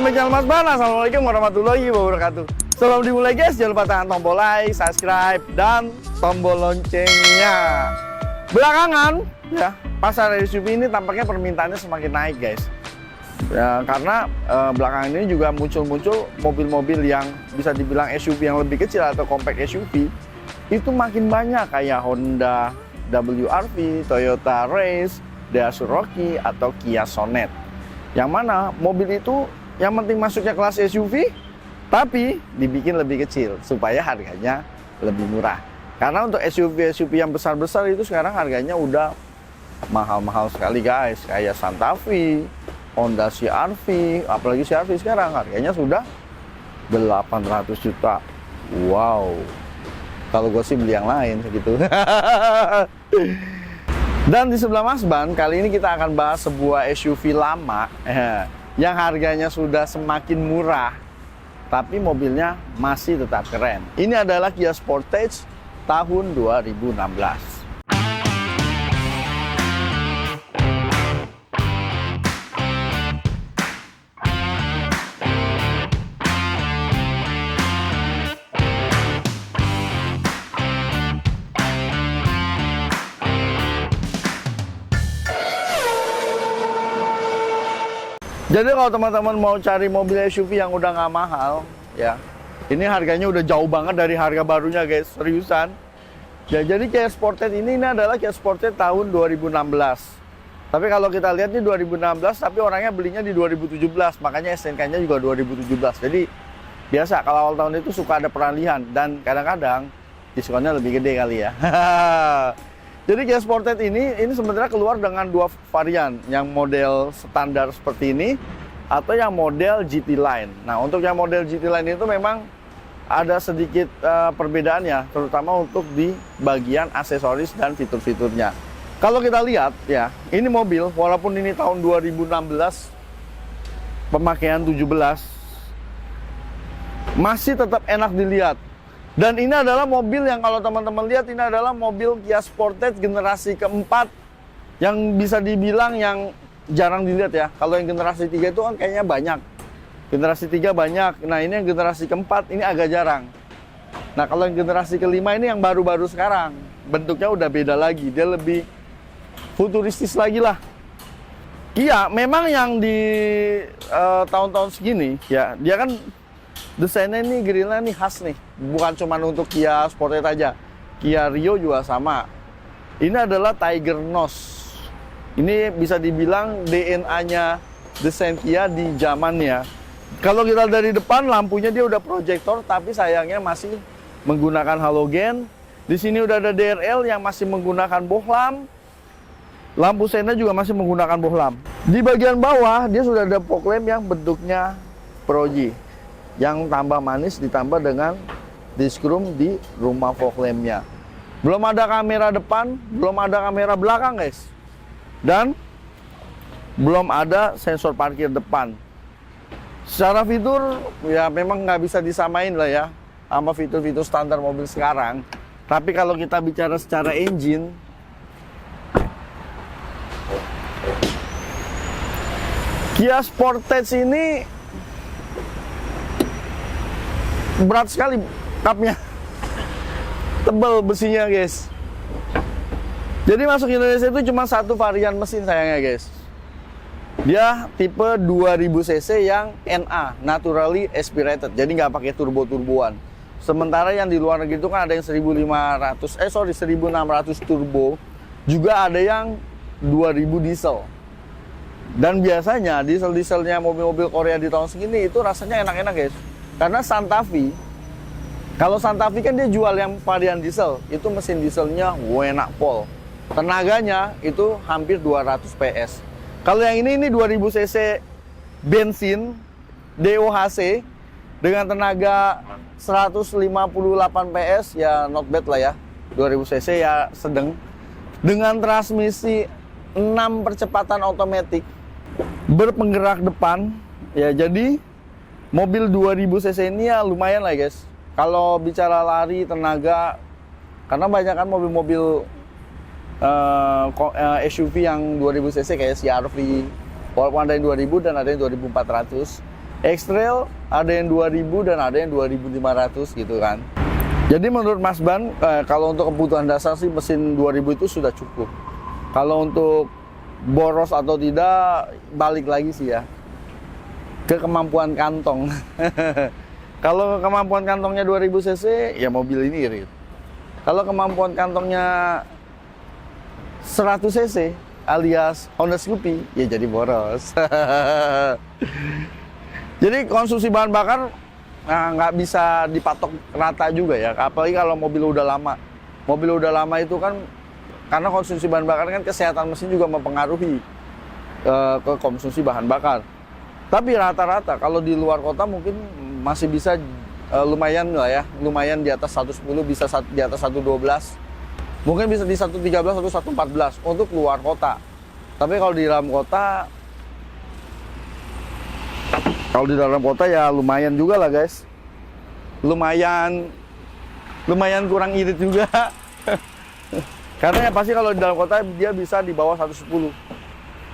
back channel Mas Ban. Assalamualaikum warahmatullahi wabarakatuh. Sebelum dimulai guys, jangan lupa tekan tombol like, subscribe, dan tombol loncengnya. Belakangan ya, pasar SUV ini tampaknya permintaannya semakin naik guys. Ya, karena belakangan ini juga muncul mobil-mobil yang bisa dibilang SUV yang lebih kecil atau compact SUV itu makin banyak, kayak Honda WRV, Toyota Race, Daihatsu Rocky, atau Kia Sonet. Yang mana mobil itu yang penting masuknya kelas SUV, tapi dibikin lebih kecil supaya harganya lebih murah. Karena untuk SUV yang besar-besar itu sekarang harganya udah mahal-mahal sekali guys, kayak Santa Fe, Honda CR-V, apalagi CR-V sekarang harganya sudah 800 juta. Wow. Kalau gue sih beli yang lain segitu. Dan di sebelah Mas Ban, kali ini kita akan bahas sebuah SUV lama yang harganya sudah semakin murah, tapi mobilnya masih tetap keren. Ini adalah Kia Sportage tahun 2016. Jadi kalau teman-teman mau cari mobil SUV yang udah nggak mahal, ya, ini harganya udah jauh banget dari harga barunya guys, seriusan. Ya, jadi Kia Sportage ini adalah Kia Sportage tahun 2016. Tapi kalau kita lihat ini 2016, tapi orangnya belinya di 2017, makanya STNK-nya juga 2017. Jadi biasa kalau awal tahun itu suka ada peralihan dan kadang-kadang diskonnya lebih gede kali ya. Jadi Kia Sportage ini sebenarnya keluar dengan dua varian, yang model standar seperti ini atau yang model GT Line. Nah, untuk yang model GT Line itu memang ada sedikit perbedaannya, terutama untuk di bagian aksesoris dan fitur-fiturnya. Kalau kita lihat ya, ini mobil walaupun ini tahun 2016, pemakaian 17, masih tetap enak dilihat. Dan ini adalah mobil yang kalau teman-teman lihat, ini adalah mobil Kia Sportage generasi keempat yang bisa dibilang yang jarang dilihat ya. Kalau yang generasi 3 itu kan kayaknya banyak. Generasi 3 banyak. Nah, ini yang generasi keempat ini agak jarang. Nah, kalau yang generasi kelima ini yang baru-baru sekarang. Bentuknya udah beda lagi. Dia lebih futuristis lagi lah. Iya, memang yang di tahun-tahun segini ya, dia kan desainnya ini grillnya nih khas nih, bukan cuma untuk Kia Sportage aja, Kia Rio juga sama. Ini adalah Tiger Nose. Ini bisa dibilang DNA-nya desain Kia di zamannya. Kalau kita dari depan, lampunya dia udah proyektor, tapi sayangnya masih menggunakan halogen. Di sini udah ada DRL yang masih menggunakan bohlam. Lampu sena juga masih menggunakan bohlam. Di bagian bawah dia sudah ada fog lamp yang bentuknya proji, yang tambah manis ditambah dengan diskrum di rumah fog lamp-nya. Belum ada kamera depan, belum ada kamera belakang guys. Dan belum ada sensor parkir depan. Secara fitur ya memang nggak bisa disamain lah ya sama fitur-fitur standar mobil sekarang. Tapi kalau kita bicara secara engine, Kia Sportage ini berat sekali kapnya, tebal besinya guys. Jadi masuk Indonesia itu cuma satu varian mesin sayangnya guys. Dia tipe 2000 cc yang NA, naturally aspirated, jadi nggak pakai turbo-turboan. Sementara yang di luar negeri itu kan ada yang 1600 turbo, juga ada yang 2000 diesel. Dan biasanya diesel-dieselnya mobil-mobil Korea di tahun segini itu rasanya enak-enak guys. Karena Santa Fe, kalau Santa Fe kan dia jual yang varian diesel, itu mesin dieselnya enak pol. Tenaganya itu hampir 200 PS. Kalau yang ini 2000 cc bensin DOHC dengan tenaga 158 PS, ya not bad lah ya. 2000 cc ya sedang. Dengan transmisi 6 percepatan otomatis berpenggerak depan, ya jadi mobil 2000 cc ini ya lumayan lah guys. Kalau bicara lari, tenaga, karena banyak kan mobil-mobil SUV yang 2000 cc kayak CR-V, walaupun ada yang 2000 dan ada yang 2400, X-Trail ada yang 2000 dan ada yang 2500 gitu kan. Jadi menurut Mas Ban, kalau untuk kebutuhan dasar sih mesin 2000 itu sudah cukup. Kalau untuk boros atau tidak, balik lagi sih ya ke kemampuan kantong. Kalau kemampuan kantongnya 2000 cc, ya mobil ini irit. Kalau kemampuan kantongnya 100 cc alias Honda Scoopy, ya jadi boros. Jadi konsumsi bahan bakar nggak bisa dipatok rata juga ya, apalagi kalau mobil udah lama. Mobil udah lama itu kan, karena konsumsi bahan bakar kan kesehatan mesin juga mempengaruhi ke konsumsi bahan bakar. Tapi rata-rata kalau di luar kota mungkin masih bisa lumayan lah ya, lumayan di atas 110, bisa di atas 112. Mungkin bisa di 113 atau 114 untuk luar kota. Tapi kalau di dalam kota, ya lumayan juga lah guys. Lumayan kurang irit juga. Karena ya pasti kalau di dalam kota dia bisa di bawah 110.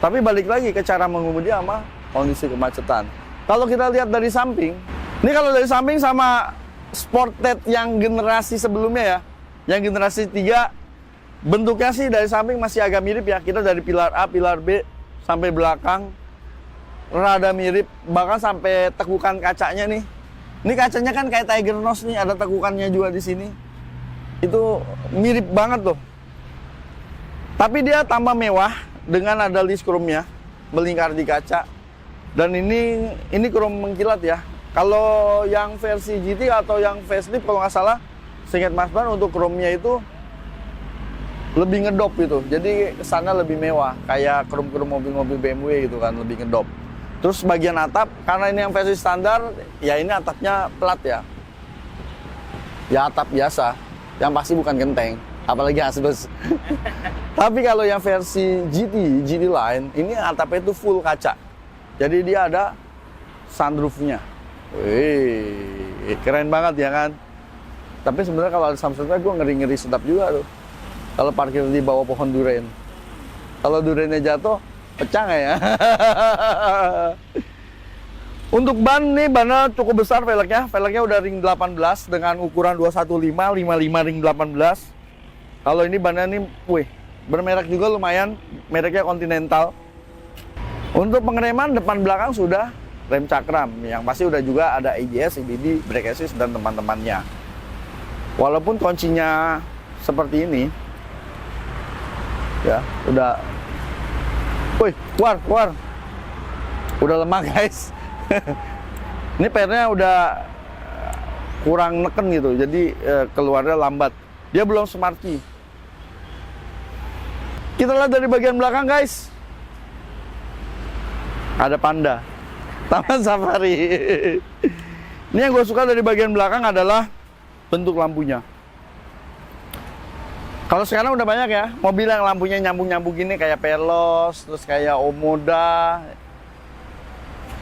Tapi balik lagi ke cara mengemudi sama kondisi kemacetan. Kalau kita lihat dari samping, ini kalau dari samping sama Sportage yang generasi sebelumnya ya, yang generasi 3, bentuknya sih dari samping masih agak mirip ya. Kita dari pilar A, pilar B sampai belakang rada mirip, bahkan sampai tekukan kacanya nih. Ini kacanya kan kayak Tiger Nose nih, ada tekukannya juga di sini. Itu mirip banget tuh. Tapi dia tambah mewah dengan ada list chrome-nya melingkar di kaca. Dan ini chrome mengkilat ya. Kalau yang versi GT atau yang facelift kalau nggak salah, seingat Mas Ban untuk chrome-nya itu lebih ngedop gitu. Jadi kesannya lebih mewah, kayak chrome-chrome mobil-mobil BMW gitu kan, lebih ngedop. Terus bagian atap, karena ini yang versi standar, ya ini atapnya plat ya. Ya atap biasa, yang pasti bukan genteng, apalagi asbes. Tapi kalau yang versi GT line, ini atapnya itu full kaca. Jadi dia ada sunroof-nya. Wih, keren banget ya kan? Tapi sebenarnya kalau ada sunroof-nya, gue ngeri-ngeri sedap juga tuh. Kalau parkir di bawah pohon durian. Kalau duriannya jatuh, pecah nggak ya? Untuk ban nih, bannya cukup besar velgnya. Velgnya udah ring 18 dengan ukuran 215, 55 ring 18. Kalau ini bannya nih, wih, bermerek juga lumayan. Mereknya Continental. Untuk pengereman depan belakang sudah rem cakram. Yang pasti udah juga ada ABS, EBD, brake assist, dan teman-temannya. Walaupun kuncinya seperti ini, ya udah, wih, keluar, udah lemah guys. Ini pernya udah kurang neken gitu, jadi keluarnya lambat. Dia belum smart key. Kita lihat dari bagian belakang guys, ada Panda, Taman Safari. Ini yang gue suka dari bagian belakang adalah bentuk lampunya. Kalau sekarang udah banyak ya mobil yang lampunya nyambung-nyambung gini, kayak Veloz, terus kayak Omoda,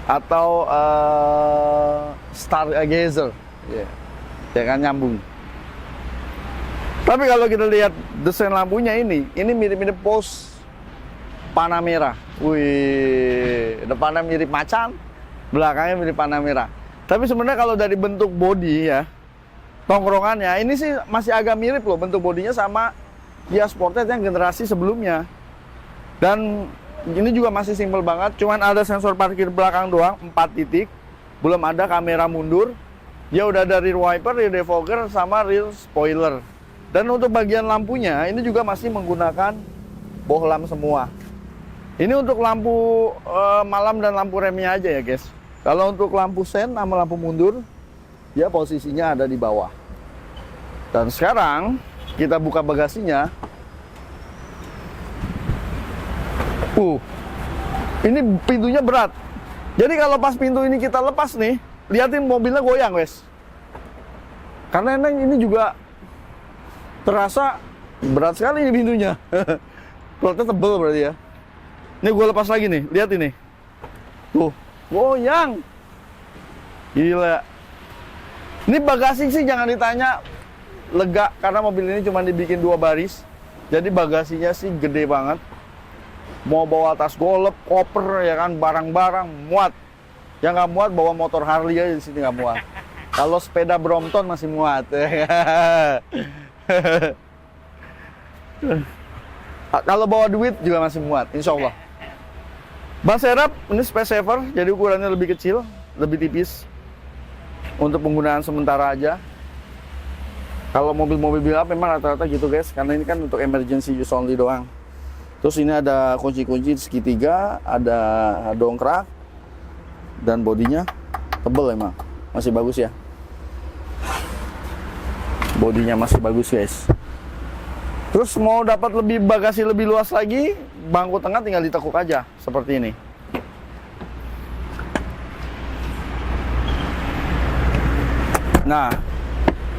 atau Stargazer, ya kan, nyambung. Tapi kalau kita lihat desain lampunya ini mirip-mirip Porsche Panamera. Wih, depannya mirip macan, belakangnya mirip Panamera. Tapi sebenarnya kalau dari bentuk bodi ya, tongkrongannya ini sih masih agak mirip loh bentuk bodinya sama Kia Sportage yang generasi sebelumnya. Dan ini juga masih simpel banget, cuman ada sensor parkir belakang doang, 4 titik. Belum ada kamera mundur. Dia udah ada rear wiper, rear defogger, sama rear spoiler. Dan untuk bagian lampunya ini juga masih menggunakan bohlam semua. Ini untuk lampu malam dan lampu remnya aja ya guys. Kalau untuk lampu sen sama lampu mundur, dia posisinya ada di bawah. Dan sekarang kita buka bagasinya. Ini pintunya berat. Jadi kalau pas pintu ini kita lepas nih, liatin mobilnya goyang guys. Karena ini juga terasa berat sekali ini pintunya. Platnya tebel berarti ya. Ini gue lepas lagi nih, lihat ini. Tuh, goyang. Gila. Ini bagasi sih jangan ditanya, lega karena mobil ini cuma dibikin 2 baris. Jadi bagasinya sih gede banget. Mau bawa tas golep, koper ya kan, barang-barang muat. Yang nggak muat bawa motor Harley aja di sini nggak muat. Kalau sepeda Brompton masih muat. Kalau bawa duit juga masih muat, insya Allah. Ban serep ini space saver, jadi ukurannya lebih kecil, lebih tipis. Untuk penggunaan sementara aja. Kalau mobil-mobil bilang memang rata-rata gitu guys, karena ini kan untuk emergency use only doang. Terus ini ada kunci-kunci segitiga, ada dongkrak, dan bodinya tebel emang, masih bagus ya. Bodinya masih bagus guys. Terus mau dapat lebih bagasi lebih luas lagi, bangku tengah tinggal ditekuk aja seperti ini. Nah,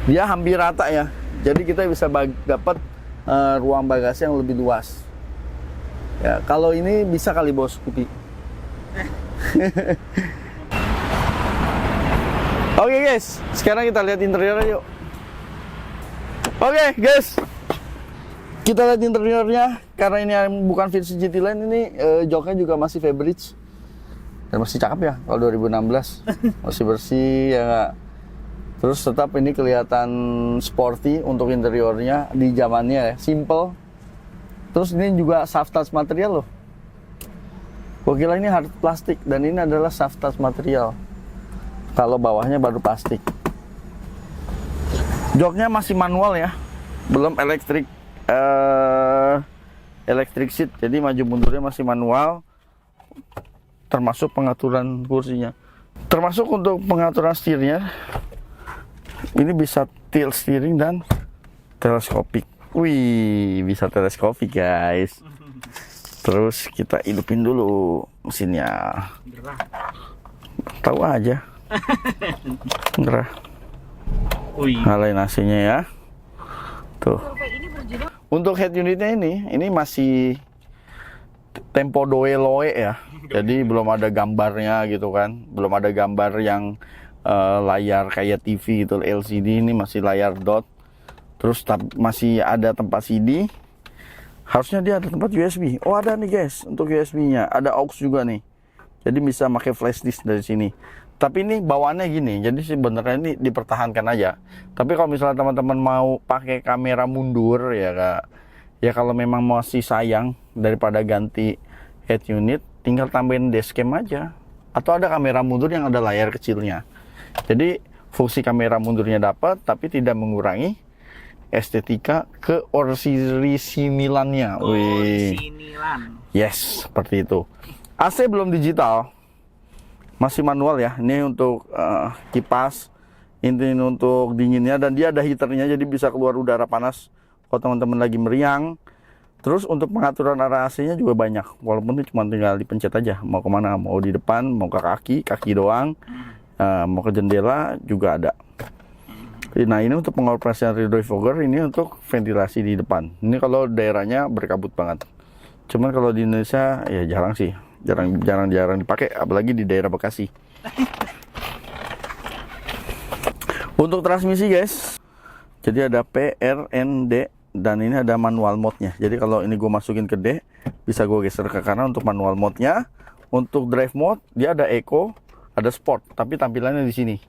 dia hampir rata ya. Jadi kita bisa dapat ruang bagasi yang lebih luas. Ya, kalau ini bisa kali bos Kupi. Oke guys, sekarang kita lihat interiornya yuk. Oke guys, kita lihat interiornya. Karena ini bukan versi GT Line, ini joknya juga masih fabric dan masih cakep ya. Kalau 2016 masih bersih ya nggak. Terus tetap ini kelihatan sporty untuk interiornya di zamannya ya, simple. Terus ini juga soft touch material loh. Gua kira ini hard plastik dan ini adalah soft touch material. Kalau bawahnya baru plastik. Joknya masih manual ya, belum elektrik seat. Jadi maju mundurnya masih manual. Termasuk pengaturan kursinya. Termasuk untuk pengaturan setirnya. Ini bisa tilt steering dan teleskopik. Wih, bisa teleskopik guys. Terus kita hidupin dulu mesinnya. Tahu aja. Gerah. Nyalain AC-nya ya. Tuh. Untuk head unitnya ini masih tempo doe loe ya. Jadi belum ada gambarnya gitu kan. Belum ada gambar yang layar kayak TV itu LCD. Ini masih layar dot. Terus masih ada tempat CD. Harusnya dia ada tempat USB. Oh ada nih guys untuk USB-nya. Ada aux juga nih. Jadi bisa pakai flash disk dari sini. Tapi ini bawaannya gini. Jadi sebenarnya ini dipertahankan aja. Tapi kalau misalnya teman-teman mau pakai kamera mundur ya Kak. Ya kalau memang masih sayang daripada ganti head unit, tinggal tambahin dashcam aja. Atau ada kamera mundur yang ada layar kecilnya. Jadi fungsi kamera mundurnya dapat tapi tidak mengurangi estetika keorisinilannya. Orisinilan. Yes, seperti itu. AC belum digital, masih manual ya. Ini untuk kipas, ini untuk dinginnya, dan dia ada heaternya, jadi bisa keluar udara panas kalau teman-teman lagi meriang. Terus untuk pengaturan arah AC-nya juga banyak, walaupun itu cuma tinggal dipencet aja. Mau kemana? Mau di depan, mau ke kaki doang, mau ke jendela juga ada. Nah ini untuk pengoperasian rear defogger, ini untuk ventilasi di depan. Ini kalau daerahnya berkabut banget. Cuman kalau di Indonesia ya jarang sih, jarang dipakai, apalagi di daerah Bekasi. Untuk transmisi guys, jadi ada P, R, N, D, dan ini ada manual mode-nya. Jadi kalau ini gue masukin ke D, bisa gue geser ke kanan untuk manual mode-nya. Untuk drive mode, dia ada Eco, ada Sport, tapi tampilannya di sini.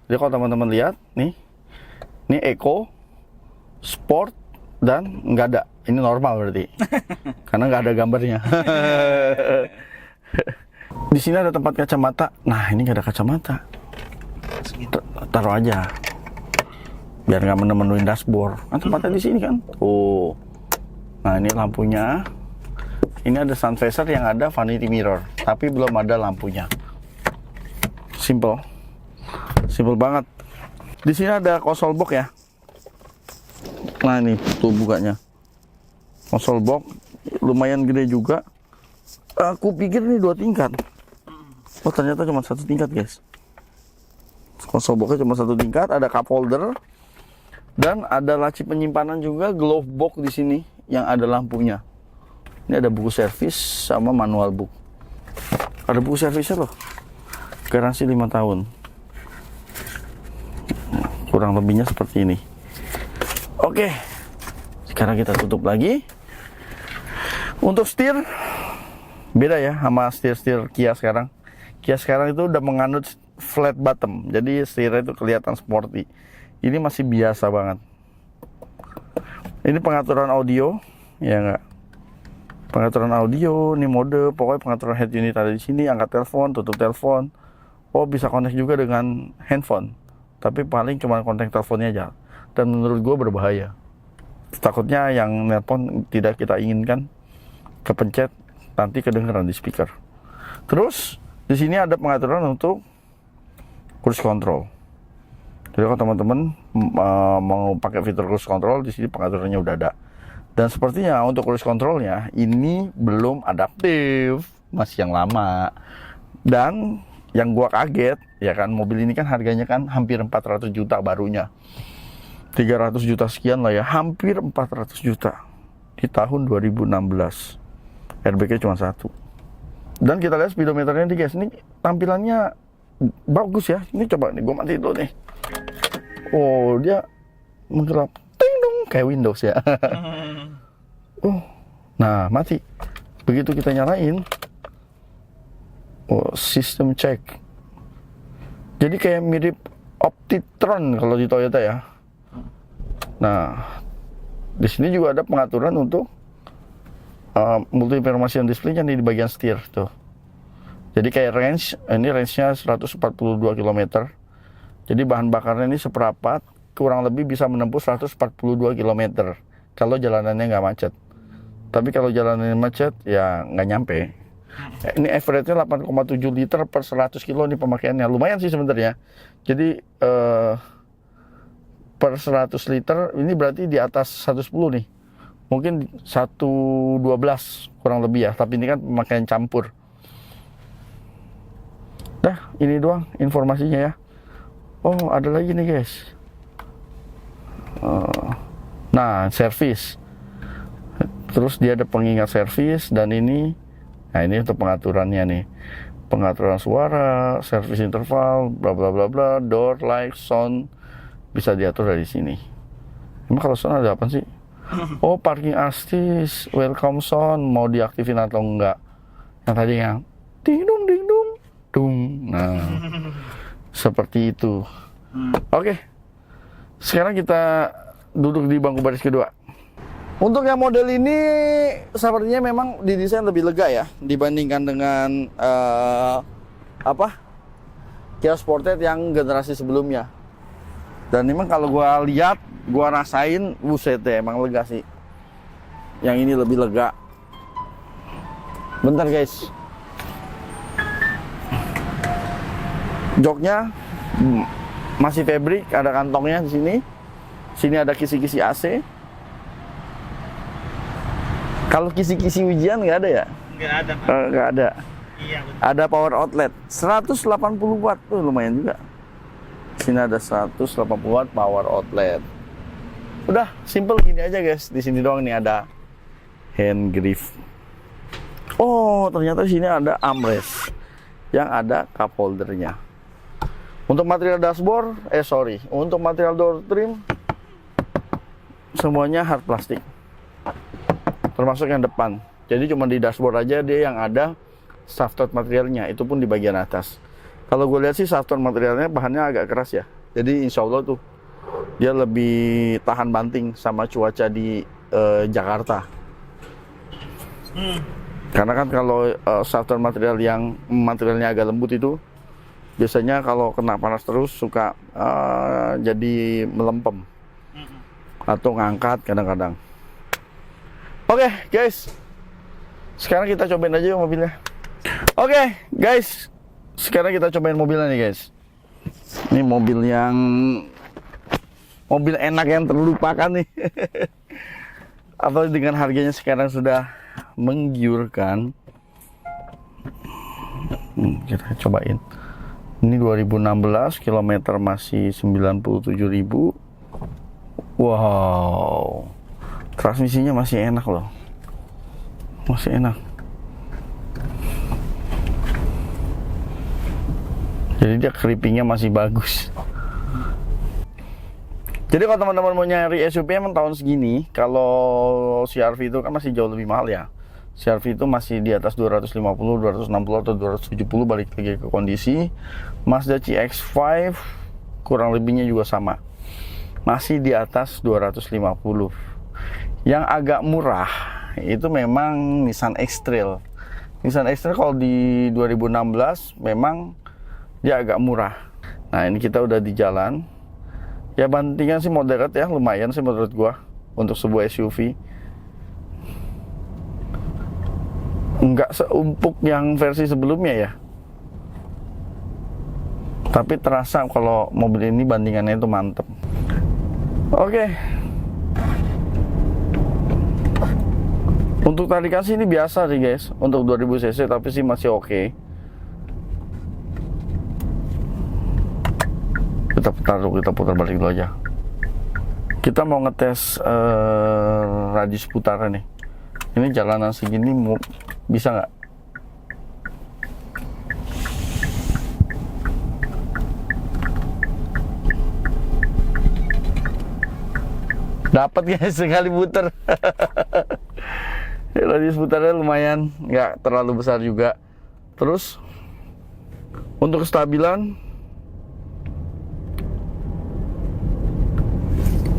Jadi kalau teman-teman lihat nih. Ini Eco, Sport, dan nggak ada. Ini normal berarti, karena nggak ada gambarnya. Di sini ada tempat kacamata. Nah ini nggak ada kacamata. Taruh aja, biar nggak menemuin dashboard. Kan tempatnya di sini kan. Oh, nah ini lampunya. Ini ada sun visor yang ada vanity mirror, tapi belum ada lampunya. Simple banget. Di sini ada konsol box ya. Nah ini tuh bukanya. Konsol box lumayan gede juga. Aku pikir ini 2 tingkat. Oh ternyata cuma 1 tingkat guys. Konsol boxnya cuma 1 tingkat. Ada cup holder dan ada laci penyimpanan juga. Glove box di sini yang ada lampunya. Ini ada buku servis sama manual book. Ada buku servisnya loh. Garansi 5 tahun. Kurang lebihnya seperti ini. Oke, sekarang kita tutup lagi. Untuk setir beda ya sama setir Kia sekarang. Kia sekarang itu udah menganut flat bottom, jadi setirnya itu kelihatan sporty. Ini masih biasa banget. Ini pengaturan audio, ya enggak? Pengaturan audio, ini mode, pokoknya pengaturan head unit ada di sini, angkat telepon, tutup telepon. Oh, bisa connect juga dengan handphone. Tapi paling cuma kontak teleponnya aja. Dan menurut gue berbahaya. Takutnya yang nelpon tidak kita inginkan kepencet, nanti kedengeran di speaker. Terus di sini ada pengaturan untuk cruise control. Jadi kalau teman-teman mau pakai fitur cruise control, di sini pengaturannya udah ada. Dan sepertinya untuk cruise controlnya ini belum adaptif, masih yang lama. Dan yang gua kaget, ya kan, mobil ini kan harganya kan hampir 400 juta barunya. 300 juta sekian lah ya, hampir 400 juta di tahun 2016. Airbagnya cuma satu. Dan kita lihat speedometernya nih guys, ini tampilannya bagus ya. Ini coba nih, gue mati dulu nih. Oh, dia menggelap, ting dong, kayak Windows ya. Oh, nah mati. Begitu kita nyalain, oh, system check. Jadi kayak mirip Optitron kalau di Toyota ya. Nah, di sini juga ada pengaturan untuk multi information display-nya di bagian setir tuh. Jadi kayak range, ini range-nya 142 km. Jadi bahan bakarnya ini seperempat, kurang lebih bisa menempuh 142 km kalau jalanannya nggak macet. Tapi kalau jalanannya macet, ya nggak nyampe. Ini average-nya 8,7 liter per 100 kilo nih pemakaiannya. Lumayan sih sebenarnya. Jadi per 100 liter, ini berarti di atas 110 nih. Mungkin 112 kurang lebih ya, tapi ini kan pemakaian campur. Dah, ini doang informasinya ya. Oh, ada lagi nih guys. Nah, servis. Terus dia ada pengingat servis, dan ini, nah ini untuk pengaturannya nih. Pengaturan suara, servis interval, bla bla bla bla, door, light, sound, bisa diatur dari sini. Emang kalau sound ada apa sih? Oh, parking assist, welcome sound, mau diaktifin atau enggak? Yang tadi yang ding dong ding dong dung. Nah, seperti itu. Oke. Sekarang kita duduk di bangku baris kedua. Untuk yang model ini sepertinya memang didesain lebih lega ya dibandingkan dengan Kia Sportage yang generasi sebelumnya. Dan memang kalau gua lihat, gua rasain, buset deh, emang lega sih. Yang ini lebih lega. Bentar guys. Joknya masih fabric, ada kantongnya di sini. Sini ada kisi-kisi AC. Kalau kisi-kisi ujian nggak ada ya? Nggak ada, Pak. Nggak ada. Iya, betul. Ada power outlet 180 watt tuh, lumayan juga. Sini ada 180 watt power outlet. Udah simple gini aja guys. Di sini doang nih ada hand grip. Oh, ternyata di sini ada armrest yang ada cup holdernya. Untuk material dashboard, untuk material door trim semuanya hard plastik. Termasuk yang depan. Jadi cuma di dashboard aja dia yang ada soft materialnya, itu pun di bagian atas. Kalau gue lihat sih soft materialnya bahannya agak keras ya. Jadi insya Allah tuh dia lebih tahan banting sama cuaca di Jakarta. Karena kan kalau soft material yang materialnya agak lembut itu biasanya kalau kena panas terus suka jadi melempem atau ngangkat kadang-kadang. Oke, guys, sekarang kita cobain aja yuk mobilnya. Oke, guys, sekarang kita cobain mobilnya nih guys. Ini mobil enak yang terlupakan nih. Apalagi dengan harganya sekarang sudah menggiurkan. Kita cobain. Ini 2016, kilometer masih 97.000. Wow, transmisinya masih enak loh. Masih enak. Jadi dia creepingnya masih bagus. Jadi kalau teman-teman mau nyari SUV emang tahun segini, kalau CR-V itu kan masih jauh lebih mahal ya. CR-V itu masih di atas 250, 260 atau 270, balik lagi ke kondisi. Mazda CX-5 kurang lebihnya juga sama, masih di atas 250. Yang agak murah itu memang Nissan X-Trail. Nissan X-Trail kalau di 2016 memang dia agak murah. Nah, ini kita udah di jalan. Ya bantingan sih moderate ya, lumayan sih menurut gua untuk sebuah SUV. Enggak seumpuk yang versi sebelumnya ya, tapi terasa kalau mobil ini bandingannya itu mantep. Oke. Untuk tarikan sih ini biasa sih guys, untuk 2000 cc, tapi sih masih oke. Kita putar balik dulu aja. Kita mau ngetes radius putaran nih. Ini jalanan segini bisa nggak? Dapat guys, sekali putar. Radius putarnya lumayan, nggak terlalu besar juga. Terus untuk kestabilan,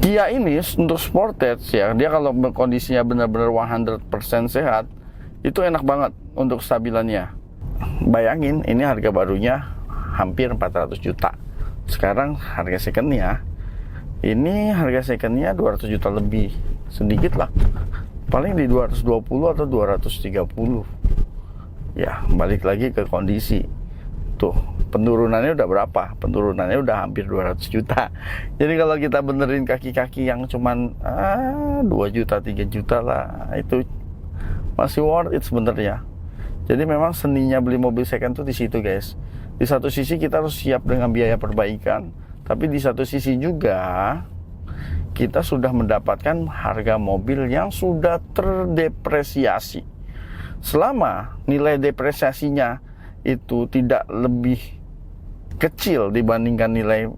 Kia ini untuk Sportage ya, dia kalau kondisinya benar-benar 100% sehat, itu enak banget untuk kestabilannya. Bayangin, ini harga barunya hampir 400 juta. Sekarang harga secondnya, ini harga secondnya 200 juta lebih, sedikit lah. Paling di 220 atau 230. Ya, balik lagi ke kondisi. Tuh, penurunannya udah berapa? Penurunannya udah hampir 200 juta. Jadi kalau kita benerin kaki-kaki yang cuman 2 juta, 3 juta lah, itu masih worth it sebenarnya. Jadi memang seninya beli mobil second tuh di situ guys. Di satu sisi kita harus siap dengan biaya perbaikan, tapi di satu sisi juga kita sudah mendapatkan harga mobil yang sudah terdepresiasi. Selama nilai depresiasinya itu tidak lebih kecil dibandingkan nilai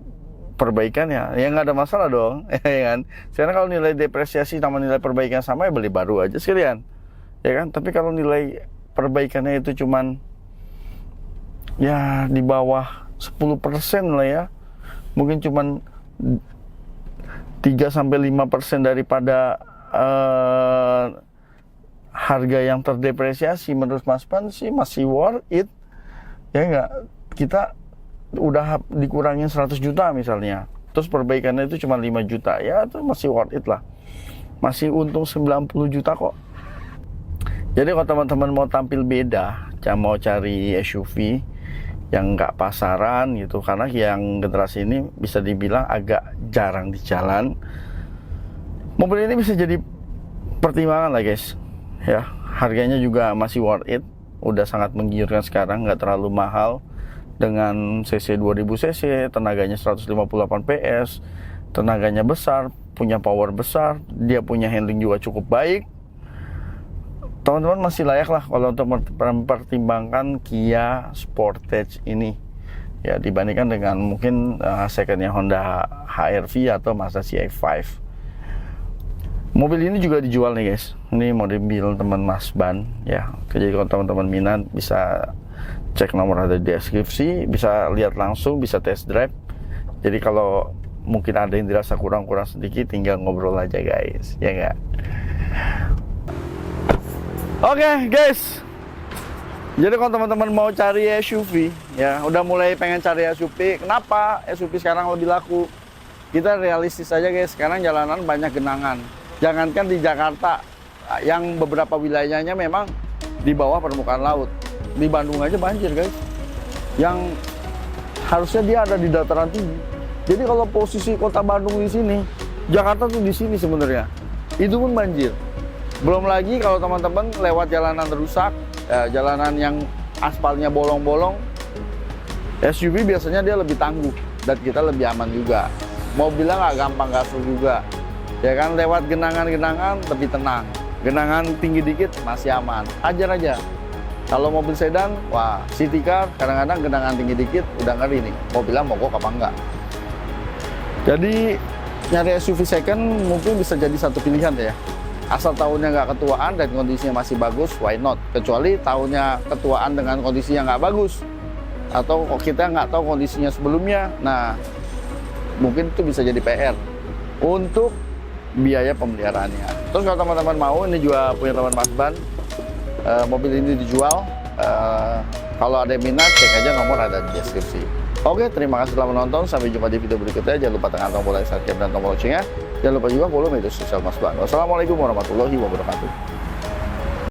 perbaikannya, ya nggak ada masalah dong, ya kan? Sekarang kalau nilai depresiasi sama nilai perbaikan sama, ya beli baru aja sekalian, ya kan? Tapi kalau nilai perbaikannya itu cuman ya di bawah 10% lah ya, mungkin cuman 3-5% daripada harga yang terdepresiasi, menurut Mas Pan sih masih worth it. Ya enggak, kita udah dikurangin 100 juta misalnya, terus perbaikannya itu cuma 5 juta, ya itu masih worth it lah, masih untung 90 juta kok. Jadi kalau teman-teman mau tampil beda, mau cari SUV yang nggak pasaran gitu, karena yang generasi ini bisa dibilang agak jarang di jalan, mobil ini bisa jadi pertimbangan lah guys ya. Harganya juga masih worth it, udah sangat menggiurkan sekarang, nggak terlalu mahal, dengan cc 2000 cc, tenaganya 158 PS, tenaganya besar, punya power besar, dia punya handling juga cukup baik. Teman-teman masih layak lah kalau untuk mempertimbangkan Kia Sportage ini ya, dibandingkan dengan mungkin secondnya Honda HR-V atau Mazda CX-5. Mobil ini juga dijual nih guys. Ini mobil teman Mas Ban ya. Jadi kalau teman-teman minat bisa cek nomor ada di deskripsi, bisa lihat langsung, bisa test drive. Jadi kalau mungkin ada yang dirasa kurang-kurang sedikit, tinggal ngobrol aja guys, ya enggak? Oke guys, jadi kalau teman-teman mau cari SUV ya, udah mulai pengen cari SUV, kenapa SUV sekarang lebih laku? Kita realistis aja guys, sekarang jalanan banyak genangan. Jangankan di Jakarta, yang beberapa wilayahnya memang di bawah permukaan laut. Di Bandung aja banjir guys, yang harusnya dia ada di dataran tinggi. Jadi kalau posisi kota Bandung di sini, Jakarta tuh di sini sebenarnya, itu pun banjir. Belum lagi kalau teman-teman lewat jalanan rusak, jalanan yang aspalnya bolong-bolong, SUV biasanya dia lebih tangguh dan kita lebih aman juga. Mobilnya nggak gampang gasul juga, ya kan? Lewat genangan-genangan lebih tenang. Genangan tinggi dikit masih aman, hajar aja. Kalau mobil sedan, wah, city car kadang-kadang genangan tinggi dikit udah ngeri nih, mobilnya mogok apa enggak. Jadi nyari SUV second mungkin bisa jadi satu pilihan ya. Asal tahunnya nggak ketuaan dan kondisinya masih bagus, why not? Kecuali tahunnya ketuaan dengan kondisi yang nggak bagus, atau kita nggak tahu kondisinya sebelumnya. Nah, mungkin itu bisa jadi PR untuk biaya pemeliharaannya. Terus kalau teman-teman mau, ini juga punya teman Mas Ban, mobil ini dijual. Kalau ada yang minat, cek aja nomor ada di deskripsi. Oke, terima kasih telah menonton. Sampai jumpa di video berikutnya. Jangan lupa tekan tombol like, subscribe, dan tombol loncengnya. Jangan lupa juga follow media sosial Mas Ban. Wassalamualaikum warahmatullahi wabarakatuh.